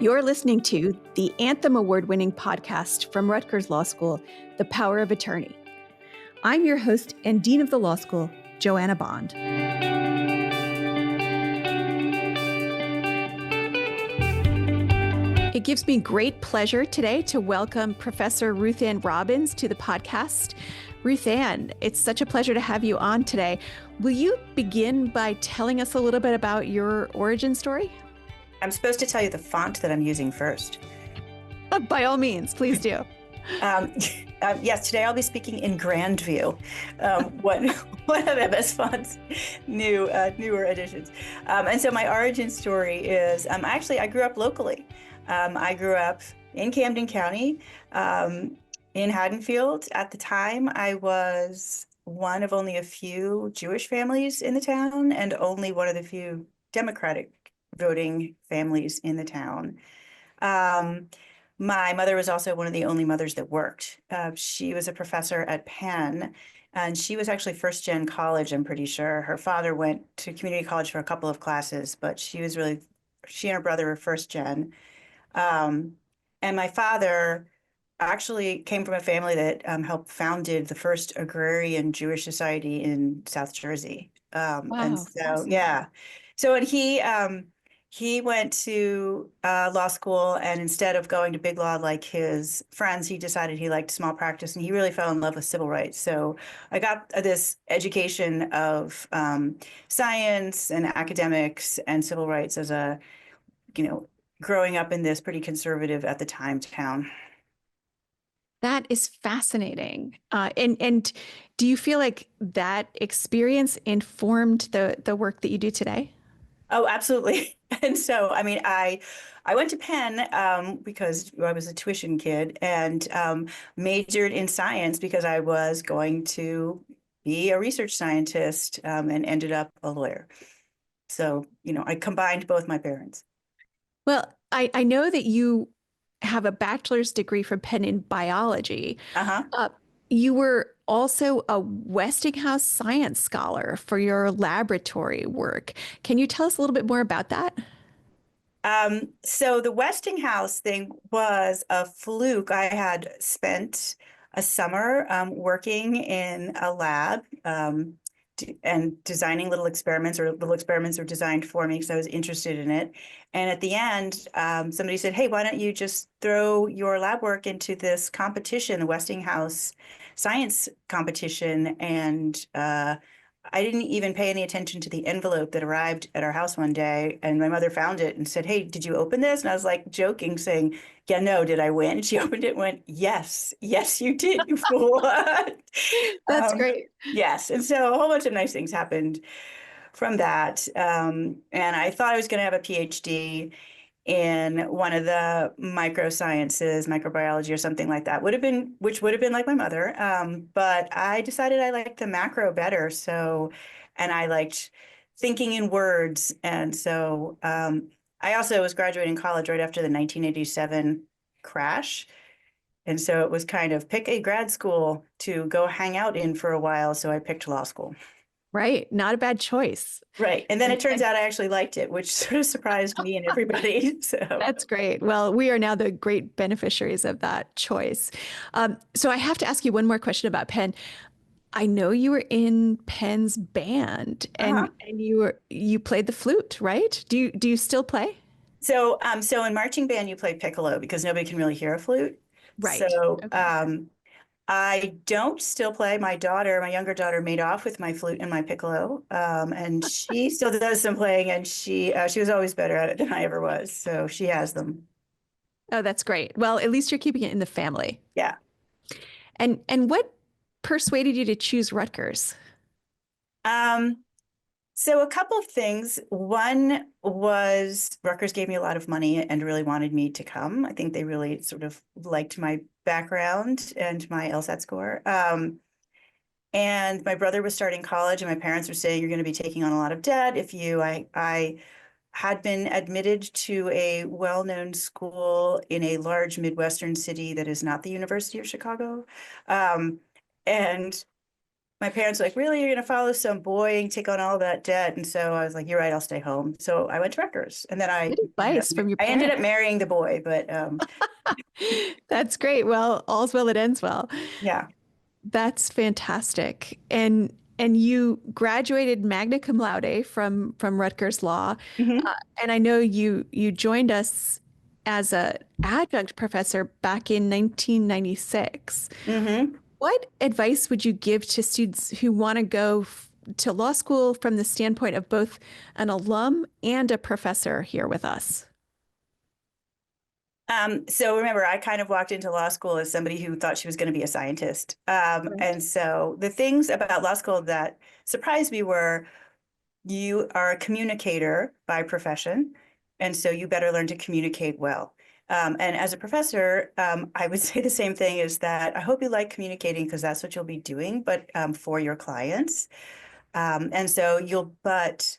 You're listening to the Anthem Award-winning podcast from Rutgers Law School, The Power of Attorney. I'm your host and Dean of the Law School, Joanna Bond. It gives me great pleasure today to welcome Professor Ruth Anne Robbins to the podcast. Ruth Anne, it's such a pleasure to have you on today. Will you begin by telling us a little bit about your origin story? I'm supposed to tell you the font that I'm using first. By all means, please do. Yes, today I'll be speaking in Grandview, one of the best fonts, newer editions. And so my origin story is, I grew up locally. I grew up in Camden County, in Haddonfield. At the time, I was one of only a few Jewish families in the town and only one of the few Democratic voting families in the town. My mother was also one of the only mothers that worked. She was a professor at Penn, and she was actually first-gen college, I'm pretty sure. Her father went to community college for a couple of classes, but she and her brother were first-gen. And my father actually came from a family that helped founded the first agrarian Jewish society in South Jersey. Wow, and so, yeah. So, and he went to law school, and instead of going to big law like his friends, he decided he liked small practice, and he really fell in love with civil rights. So I got this education of science and academics and civil rights as growing up in this pretty conservative at the time town. That is fascinating. And do you feel like that experience informed the work that you do today? Oh, absolutely. And so, I went to Penn because I was a tuition kid, and majored in science because I was going to be a research scientist, and ended up a lawyer. So, I combined both my parents. Well, I know that you have a bachelor's degree from Penn in biology. You were also a Westinghouse Science Scholar for your laboratory work. Can you tell us a little bit more about that? So the Westinghouse thing was a fluke. I had spent a summer working in a lab and designing little experiments, or little experiments were designed for me because I was interested in it. And at the end, somebody said, "Hey, why don't you just throw your lab work into this competition, the Westinghouse Science Competition?" And I didn't even pay any attention to the envelope that arrived at our house one day. And my mother found it and said, "Hey, did you open this?" And I was like joking, saying, "Yeah, no, did I win?" She opened it and went, "Yes, yes, you did, you fool." That's great. Yes. And so a whole bunch of nice things happened from that. And I thought I was going to have a PhD in one of the microsciences, microbiology or something like that, which would have been like my mother. But I decided I liked the macro better. And I liked thinking in words. And so I also was graduating college right after the 1987 crash. And so it was kind of pick a grad school to go hang out in for a while. So I picked law school. Right. Not a bad choice. Right. And then it turns out I actually liked it, which sort of surprised me and everybody. So that's great. Well, we are now the great beneficiaries of that choice. So I have to ask you one more question about Penn. I know you were in Penn's band, and you played the flute, right? Do you still play? So in marching band you play piccolo because nobody can really hear a flute. Right. So okay. I don't still play. My younger daughter, made off with my flute and my piccolo, and she still does some playing, and she was always better at it than I ever was. So she has them. Oh, that's great. Well, at least you're keeping it in the family. Yeah. And what persuaded you to choose Rutgers? So a couple of things. One was Rutgers gave me a lot of money and really wanted me to come. I think they really sort of liked my background and my LSAT score. And my brother was starting college, and my parents were saying, "You're going to be taking on a lot of debt if you." I had been admitted to a well-known school in a large Midwestern city that is not the University of Chicago. And my parents were like, really, you're going to follow some boy and take on all that debt? And so I was like, you're right, I'll stay home. So I went to Rutgers, and then Good advice from your I ended up parents. marrying the boy, but That's great. Well, all's well that ends well. yeah. That's fantastic. And you graduated magna cum laude from Rutgers Law. Hmm. And I know you joined us as a adjunct professor back in 1996. Hmm. What advice would you give to students who want to go to law school from the standpoint of both an alum and a professor here with us? So remember, I kind of walked into law school as somebody who thought she was going to be a scientist. Right. And so the things about law school that surprised me were you are a communicator by profession, and so you better learn to communicate well. And as a professor, I would say the same thing is that I hope you like communicating because that's what you'll be doing, but for your clients. And so but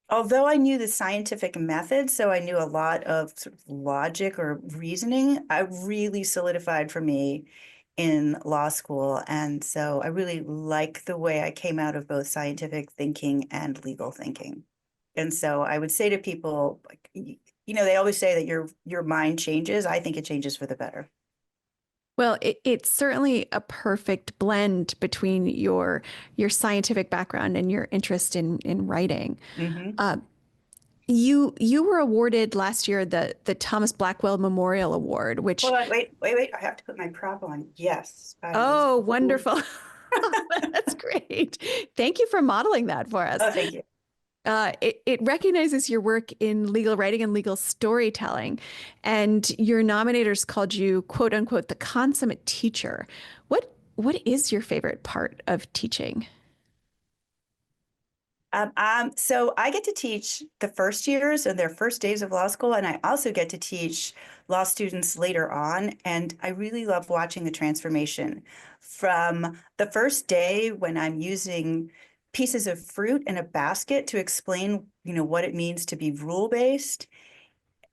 although I knew the scientific method, so I knew a lot of sort of logic or reasoning, I really solidified for me in law school. And so I really like the way I came out of both scientific thinking and legal thinking. And so I would say to people, like, they always say that your mind changes. I think it changes for the better. Well, it's certainly a perfect blend between your scientific background and your interest in writing. Hmm. Uh, you were awarded last year the Thomas Blackwell Memorial Award, which Hold on, wait. I have to put my prop on. Yes, I was. oh, Oh, wonderful. That's great. Thank you for modeling that for us. thank you. It recognizes your work in legal writing and legal storytelling, and your nominators called you "quote unquote" the consummate teacher. What is your favorite part of teaching? So I get to teach the first years and their first days of law school, and I also get to teach law students later on. And I really love watching the transformation from the first day when I'm using pieces of fruit in a basket to explain, what it means to be rule-based,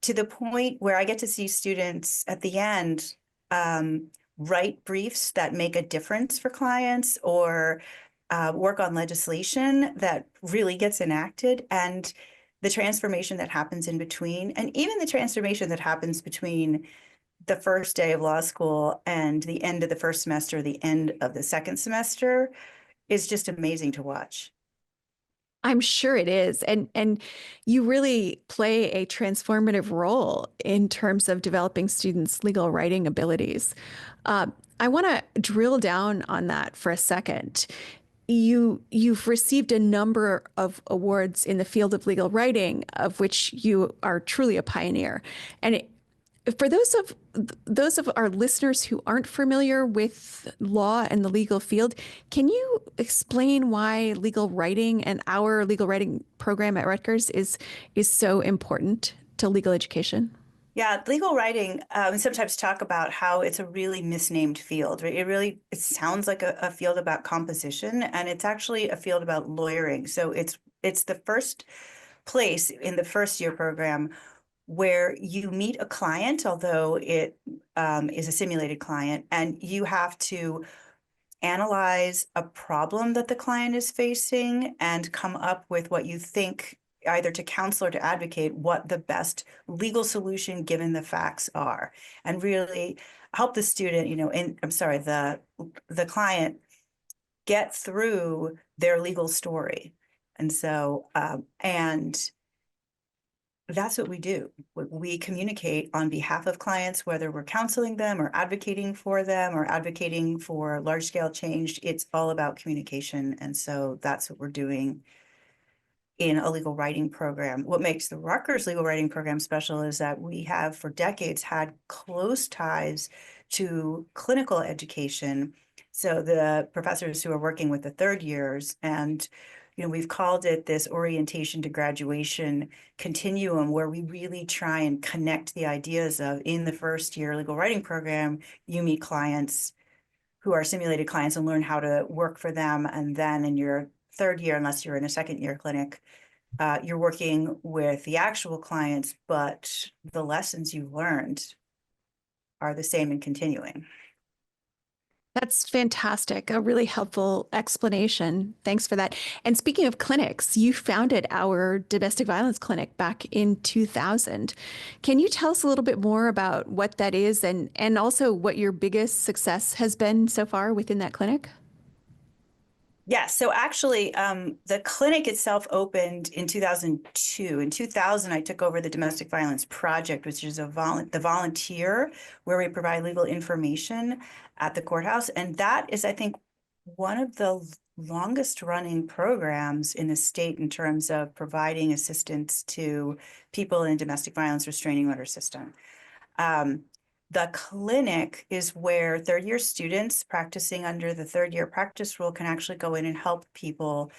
to the point where I get to see students at the end write briefs that make a difference for clients or work on legislation that really gets enacted, and the transformation that happens in between, and even the transformation that happens between the first day of law school and the end of the first semester, the end of the second semester, is just amazing to watch. I'm sure it is. And you really play a transformative role in terms of developing students' legal writing abilities. Uh, I want to drill down on that for a second. You've received a number of awards in the field of legal writing, of which you are truly a pioneer. And for those of our listeners who aren't familiar with law and the legal field, can you explain why legal writing and our legal writing program at Rutgers is so important to legal education? Yeah, legal writing, sometimes talk about how it's a really misnamed field, right? It sounds like a field about composition, and it's actually a field about lawyering. So it's the first place in the first year program where you meet a client, although it is a simulated client, and you have to analyze a problem that the client is facing and come up with what you think, either to counsel or to advocate, what the best legal solution given the facts are, and really help the student, the client get through their legal story. And so, and that's what we do. We communicate on behalf of clients, whether we're counseling them or advocating for them or advocating for large scale change. It's all about communication. And so that's what we're doing in a legal writing program. What makes the Rutgers legal writing program special is that we have for decades had close ties to clinical education. So the professors who are working with the third years, and we've called it this orientation to graduation continuum, where we really try and connect the ideas of, in the first year legal writing program, you meet clients who are simulated clients and learn how to work for them. And then in your third year, unless you're in a second year clinic, you're working with the actual clients, but the lessons you've learned are the same and continuing. That's fantastic. A really helpful explanation. Thanks for that. And speaking of clinics, you founded our domestic violence clinic back in 2000. Can you tell us a little bit more about what that is and also what your biggest success has been so far within that clinic? Yes. So actually, the clinic itself opened in 2002. In 2000, I took over the Domestic Violence Project, which is the volunteer where we provide legal information at the courthouse. And that is, I think, one of the longest running programs in the state in terms of providing assistance to people in a domestic violence restraining order system. The clinic is where third-year students practicing under the third-year practice rule can actually go in and help people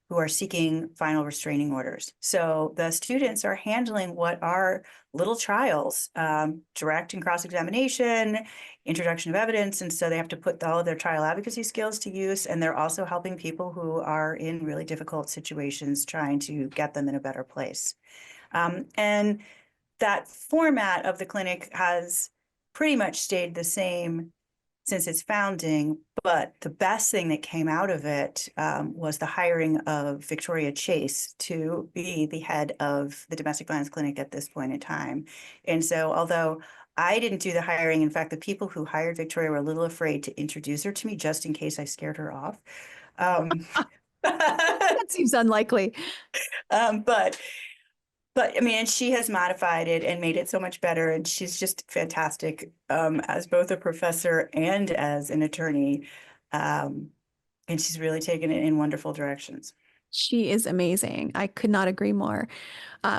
who are seeking final restraining orders. So the students are handling what are little trials, direct and cross-examination, introduction of evidence. And so they have to put all of their trial advocacy skills to use. And they're also helping people who are in really difficult situations, trying to get them in a better place. And that format of the clinic has pretty much stayed the same since its founding, but the best thing that came out of it was the hiring of Victoria Chase to be the head of the domestic violence clinic at this point in time. And so although I didn't do the hiring, in fact, the people who hired Victoria were a little afraid to introduce her to me just in case I scared her off. That seems unlikely. But I mean, and she has modified it and made it so much better. And she's just fantastic as both a professor and as an attorney. And she's really taken it in wonderful directions. She is amazing. I could not agree more.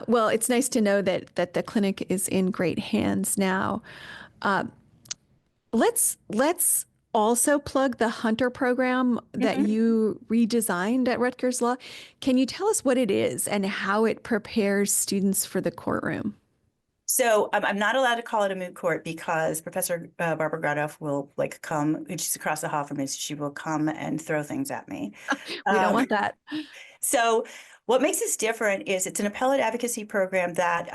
Well, it's nice to know that the clinic is in great hands now. Uh, let's also plug the Hunter program that Mhm. you redesigned at Rutgers Law. Can you tell us what it is and how it prepares students for the courtroom? So I'm not allowed to call it a moot court because Professor Barbara Gradoff will like come, and she's across the hall from me, so she will come and throw things at me. We don't Um, want that. So what makes this different is it's an appellate advocacy program that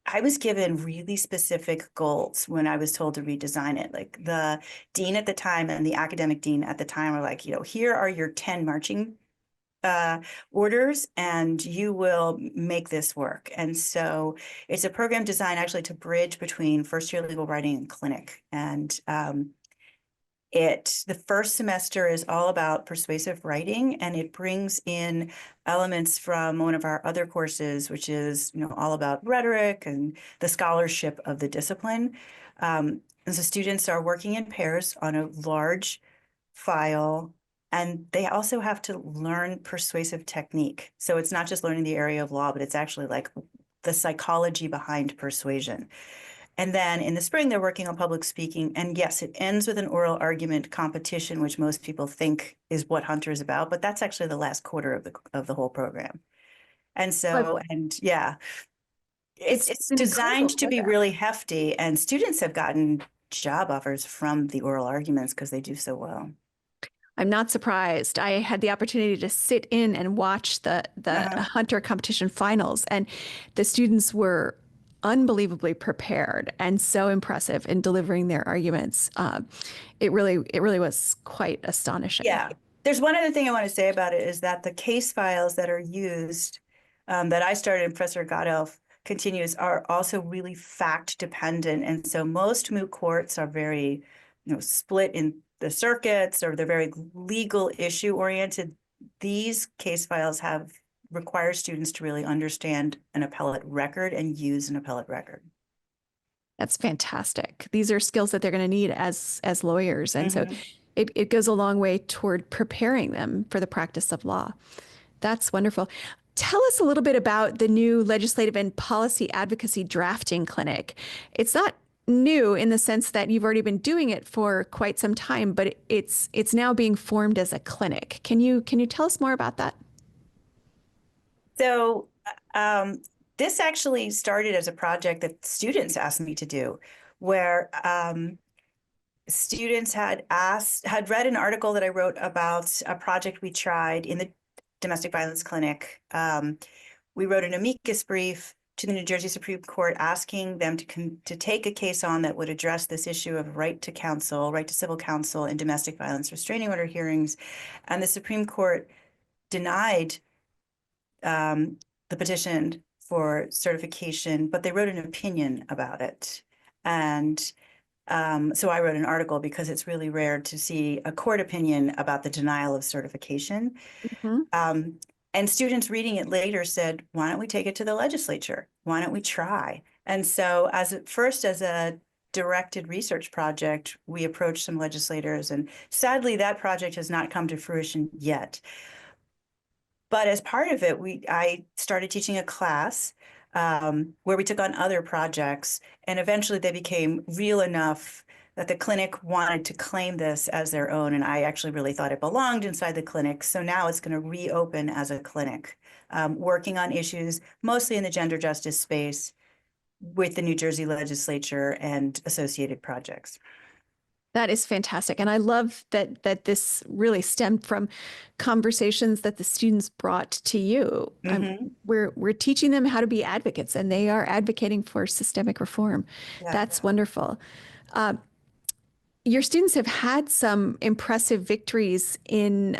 I was given really specific goals when I was told to redesign it. Like the dean at the time and the academic dean at the time were like, here are your 10 marching orders and you will make this work. And so it's a program designed actually to bridge between first year legal writing and clinic. And the first semester is all about persuasive writing, and it brings in elements from one of our other courses, which is, all about rhetoric and the scholarship of the discipline. And so students are working in pairs on a large file, and they also have to learn persuasive technique. So it's not just learning the area of law, but it's actually like the psychology behind persuasion. And then in the spring, they're working on public speaking. And yes, it ends with an oral argument competition, which most people think is what Hunter is about, but that's actually the last quarter of the whole program. And But so, and yeah, it's an incredible designed to be program. really hefty, and students have gotten job offers from the oral arguments because they do so well. I'm not surprised. I had the opportunity to sit in and watch the Uh-huh. Hunter competition finals, and the students were unbelievably prepared and so impressive in delivering their arguments. It really was quite astonishing. Yeah. There's one other thing I want to say about it is that the case files that are used that I started and Professor Godelf continues are also really fact dependent. And so most moot courts are very, split in the circuits, or they're very legal issue oriented. These case files require students to really understand an appellate record and use an appellate record. That's fantastic. These are skills that they're going to need as lawyers, and so Mhm. it goes a long way toward preparing them for the practice of law. That's wonderful. Tell us a little bit about the new legislative and policy advocacy drafting clinic. It's not new in the sense that you've already been doing it for quite some time, but it's now being formed as a clinic. Can you tell us more about that? So this actually started as a project that students asked me to do, where students had read an article that I wrote about a project we tried in the domestic violence clinic. We wrote an amicus brief to the New Jersey Supreme Court asking them to take a case on that would address this issue of right to counsel, right to civil counsel in domestic violence restraining order hearings. And the Supreme Court denied the petition for certification, but they wrote an opinion about it. And so I wrote an article because it's really rare to see a court opinion about the denial of certification. Mm-hmm. And students reading it later said, why don't we take it to the legislature? Why don't we try? And so as a directed research project, we approached some legislators, and sadly that project has not come to fruition yet. But as part of it, I started teaching a class where we took on other projects, and eventually they became real enough that the clinic wanted to claim this as their own, and I actually really thought it belonged inside the clinic. So now it's going to reopen as a clinic, working on issues mostly in the gender justice space with the New Jersey legislature and associated projects. That is fantastic. And I love that this really stemmed from conversations that the students brought to you. Mm-hmm. We're teaching them how to be advocates, and they are advocating for systemic reform. Yeah. That's wonderful. Your students have had some impressive victories in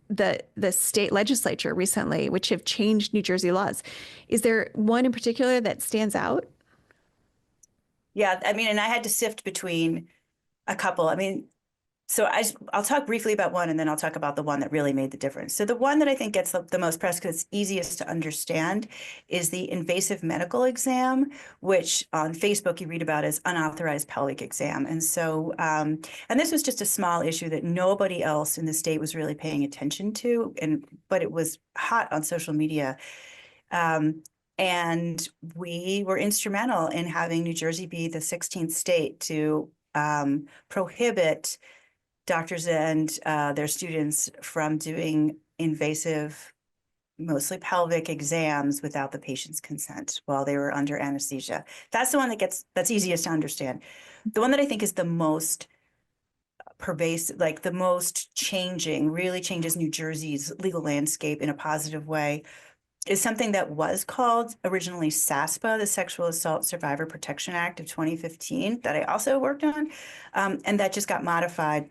the state legislature recently, which have changed New Jersey laws. Is there one in particular that stands out? Yeah, I mean, and I had to sift between a couple. I mean, so I'll talk briefly about one, and then I'll talk about the one that really made the difference. So the one that I think gets the most press because it's easiest to understand is the invasive medical exam, which on Facebook you read about as unauthorized pelvic exam. And so, and this was just a small issue that nobody else in the state was really paying attention to, but it was hot on social media. And we were instrumental in having New Jersey be the 16th state to prohibit doctors and their students from doing invasive, mostly pelvic exams without the patient's consent while they were under anesthesia. That's the one that's easiest to understand. The one that I think is the most pervasive, like the most really changes New Jersey's legal landscape in a positive way, is something that was called originally SASPA, the Sexual Assault Survivor Protection Act of 2015, that I also worked on, and that just got modified.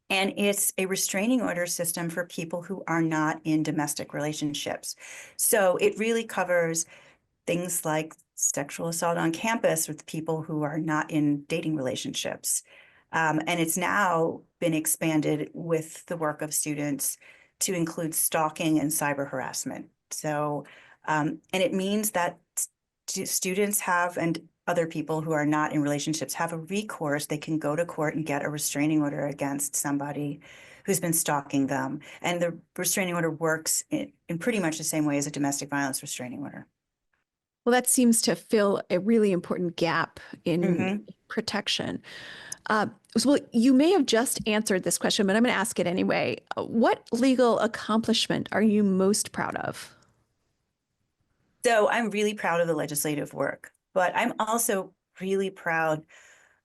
And it's a restraining order system for people who are not in domestic relationships. So it really covers things like sexual assault on campus with people who are not in dating relationships. And it's now been expanded with the work of students to include stalking and cyber harassment. So, and it means that students have, and other people who are not in relationships have a recourse. They can go to court and get a restraining order against somebody who's been stalking them. And the restraining order works in pretty much the same way as a domestic violence restraining order. Well, that seems to fill a really important gap in protection. Well, you may have just answered this question, but I'm going to ask it anyway. What legal accomplishment are you most proud of? So I'm really proud of the legislative work, but I'm also really proud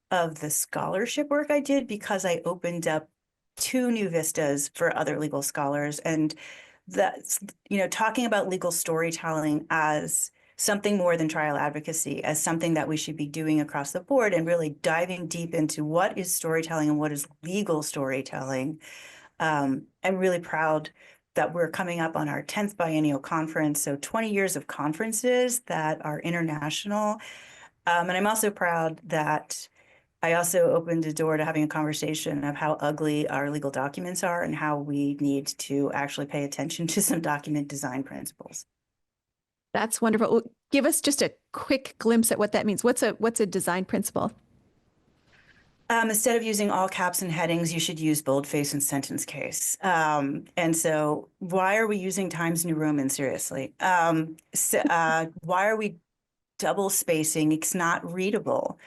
of the scholarship work I did because I opened up 2 new vistas for other legal scholars. And that's, talking about legal storytelling as something more than trial advocacy, as something that we should be doing across the board and really diving deep into what is storytelling and what is legal storytelling. I'm really proud that we're coming up on our 10th biennial conference. So 20 years of conferences that are international. And I'm also proud that I also opened a door to having a conversation of how ugly our legal documents are and how we need to actually pay attention to some document design principles. That's wonderful. Well, give us just a quick glimpse at what that means. What's a design principle? Instead of using all caps and headings, you should use boldface and sentence case. And so why are we using Times New Roman seriously? Why are we double spacing? It's not readable.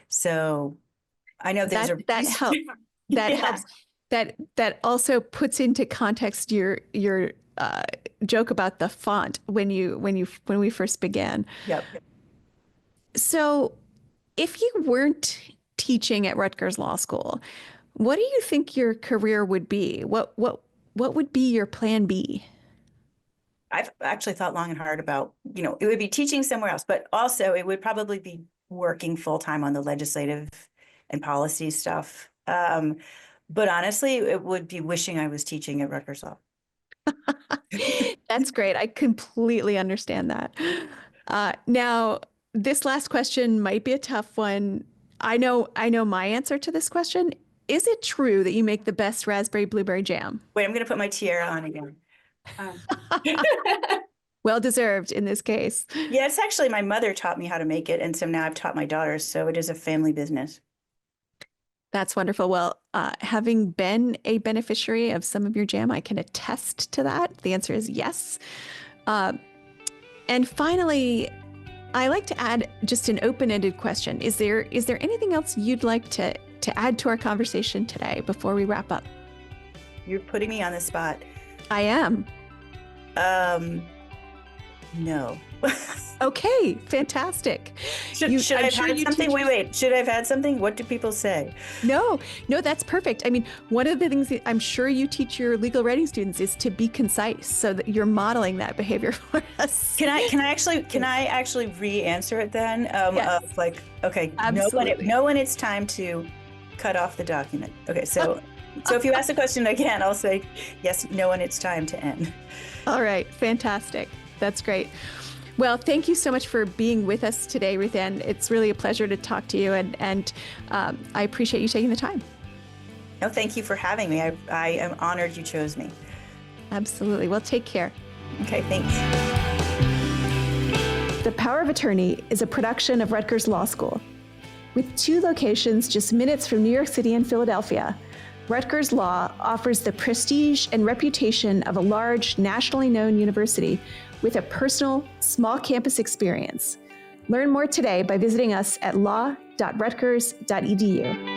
So I know there's that helps. That helps. That also puts into context your joke about the font when we first began. Yep. So if you weren't teaching at Rutgers Law School, what do you think your career would be? What would be your plan B? I've actually thought long and hard about, it would be teaching somewhere else, but also it would probably be working full time on the legislative and policy stuff. But honestly, it would be wishing I was teaching at Rutgers Law. That's great. I completely understand that. Now, this last question might be a tough one. I know my answer to this question. Is it true that you make the best raspberry blueberry jam? Wait, I'm going to put my tiara on again. Well deserved in this case. Yeah, it's actually my mother taught me how to make it, and so now I've taught my daughters, so it is a family business. That's wonderful. Well, having been a beneficiary of some of your jam, I can attest to that. The answer is yes. And finally, I like to add just an open-ended question. Is there anything else you'd like to add to our conversation today before we wrap up? You're putting me on the spot. I am. No. Okay, fantastic. Should I have had something? Wait. Should I have had something? What do people say? No, that's perfect. I mean, one of the things that I'm sure you teach your legal writing students is to be concise, so that you're modeling that behavior for us. Can I actually re-answer it then? Yes. Okay, Absolutely. know when it's time to cut off the document. Okay, so if you ask the question again, I'll say yes. Know when it's time to end. All right, fantastic. That's great. Well, thank you so much for being with us today, Ruth Anne. It's really a pleasure to talk to you, and I appreciate you taking the time. No, thank you for having me. I am honored you chose me. Absolutely. Well, take care. Okay, thanks. The Power of Attorney is a production of Rutgers Law School. With 2 locations just minutes from New York City and Philadelphia, Rutgers Law offers the prestige and reputation of a large, nationally known university with a personal, small campus experience. Learn more today by visiting us at law.rutgers.edu.